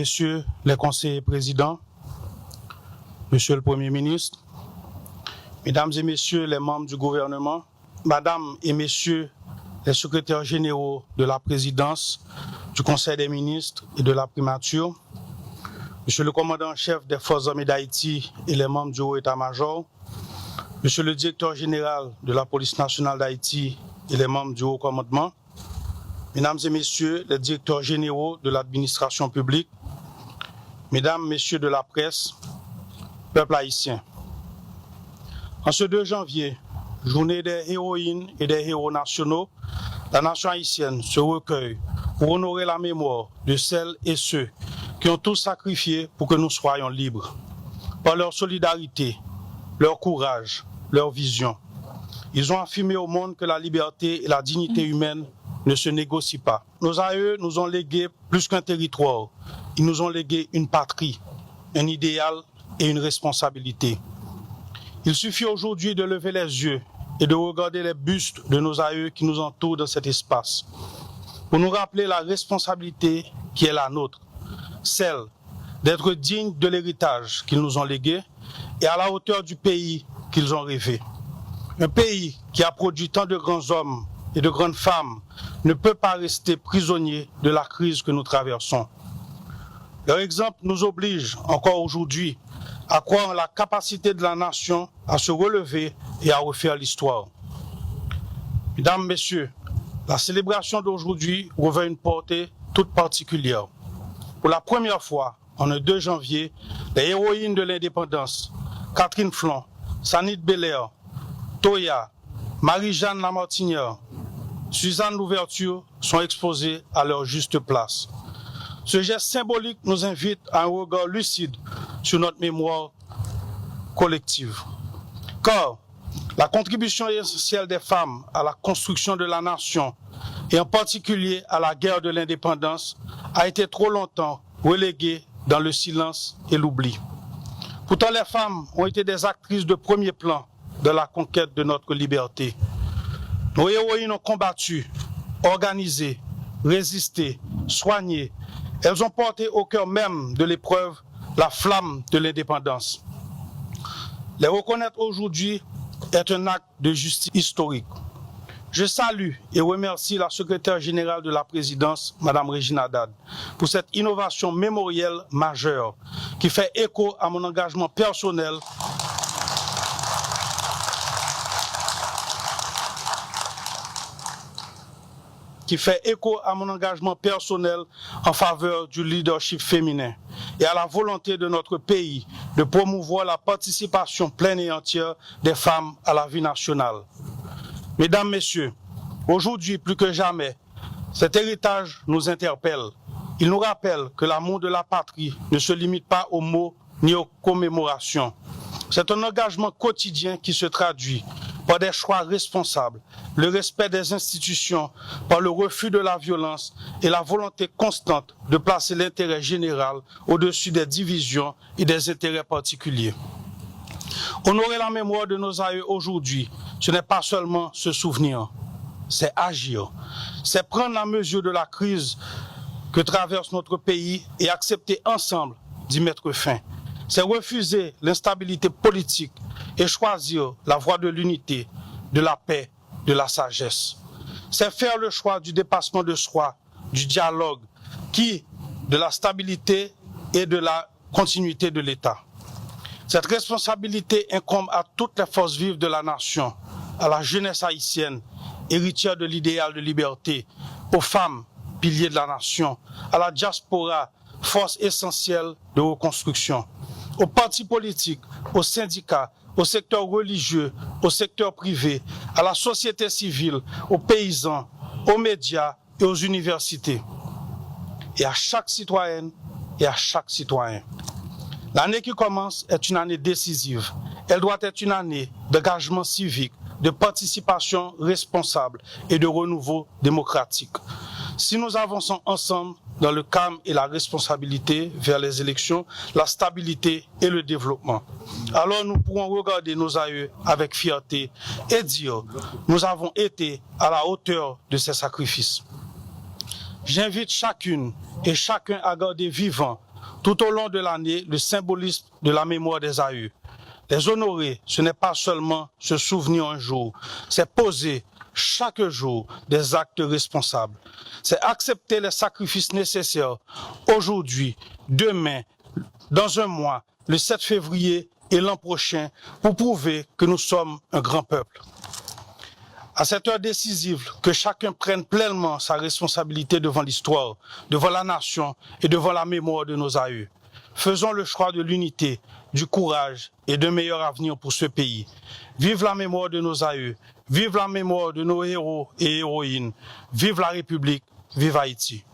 Messieurs les conseillers présidents, Monsieur le Premier ministre, Mesdames et Messieurs les membres du gouvernement, Madame et Messieurs les secrétaires généraux de la présidence, du Conseil des ministres et de la primature, Monsieur le commandant-chef des forces armées d'Haïti et les membres du haut état-major, Monsieur le directeur général de la police nationale d'Haïti et les membres du haut commandement, Mesdames et Messieurs les directeurs généraux de l'administration publique, Mesdames, Messieurs de la presse, peuple haïtien. En ce 2 janvier, journée des héroïnes et des héros nationaux, la nation haïtienne se recueille pour honorer la mémoire de celles et ceux qui ont tous sacrifié pour que nous soyons libres. Par leur solidarité, leur courage, leur vision, ils ont affirmé au monde que la liberté et la dignité humaine ne se négocient pas. Nos aïeux nous ont légué plus qu'un territoire, ils nous ont légué une patrie, un idéal et une responsabilité. Il suffit aujourd'hui de lever les yeux et de regarder les bustes de nos aïeux qui nous entourent dans cet espace, pour nous rappeler la responsabilité qui est la nôtre, celle d'être dignes de l'héritage qu'ils nous ont légué et à la hauteur du pays qu'ils ont rêvé. Un pays qui a produit tant de grands hommes et de grandes femmes ne peut pas rester prisonnier de la crise que nous traversons. Leur exemple nous oblige encore aujourd'hui à croire en la capacité de la nation à se relever et à refaire l'histoire. Mesdames, Messieurs, la célébration d'aujourd'hui revêt une portée toute particulière. Pour la première fois, en un 2 janvier, les héroïnes de l'indépendance, Catherine Flon, Sanit Belair, Toya, Marie-Jeanne Lamartinière, Suzanne Louverture sont exposées à leur juste place. Ce geste symbolique nous invite à un regard lucide sur notre mémoire collective. Car la contribution essentielle des femmes à la construction de la nation, et en particulier à la guerre de l'indépendance, a été trop longtemps reléguée dans le silence et l'oubli. Pourtant, les femmes ont été des actrices de premier plan de la conquête de notre liberté. Nos héroïnes ont combattu, organisé, résisté, soigné. Elles ont porté au cœur même de l'épreuve la flamme de l'indépendance. Les reconnaître aujourd'hui est un acte de justice historique. Je salue et remercie la secrétaire générale de la présidence, Mme Régine Haddad, pour cette innovation mémorielle majeure qui fait écho à mon engagement personnel en faveur du leadership féminin et à la volonté de notre pays de promouvoir la participation pleine et entière des femmes à la vie nationale. Mesdames, Messieurs, aujourd'hui plus que jamais, cet héritage nous interpelle. Il nous rappelle que l'amour de la patrie ne se limite pas aux mots ni aux commémorations. C'est un engagement quotidien qui se traduit par des choix responsables, le respect des institutions, par le refus de la violence et la volonté constante de placer l'intérêt général au-dessus des divisions et des intérêts particuliers. Honorer la mémoire de nos aïeux aujourd'hui, ce n'est pas seulement se souvenir, c'est agir, c'est prendre la mesure de la crise que traverse notre pays et accepter ensemble d'y mettre fin. C'est refuser l'instabilité politique et choisir la voie de l'unité, de la paix, de la sagesse. C'est faire le choix du dépassement de soi, du dialogue, de la stabilité et de la continuité de l'État. Cette responsabilité incombe à toutes les forces vives de la nation, à la jeunesse haïtienne, héritière de l'idéal de liberté, aux femmes, piliers de la nation, à la diaspora, force essentielle de reconstruction, aux partis politiques, aux syndicats, au secteur religieux, au secteur privé, à la société civile, aux paysans, aux médias et aux universités. Et à chaque citoyenne et à chaque citoyen. L'année qui commence est une année décisive. Elle doit être une année d'engagement civique, de participation responsable et de renouveau démocratique. Si nous avançons ensemble dans le calme et la responsabilité vers les élections, la stabilité et le développement, alors nous pourrons regarder nos aïeux avec fierté et dire « Nous avons été à la hauteur de ces sacrifices ». J'invite chacune et chacun à garder vivant tout au long de l'année le symbolisme de la mémoire des aïeux. Les honorer, ce n'est pas seulement se souvenir un jour, c'est poser chaque jour des actes responsables. C'est accepter les sacrifices nécessaires aujourd'hui, demain, dans un mois, le 7 février et l'an prochain pour prouver que nous sommes un grand peuple. À cette heure décisive, que chacun prenne pleinement sa responsabilité devant l'histoire, devant la nation et devant la mémoire de nos aïeux. Faisons le choix de l'unité, du courage et d'un meilleur avenir pour ce pays. Vive la mémoire de nos aïeux, vive la mémoire de nos héros et héroïnes, vive la République, vive Haïti.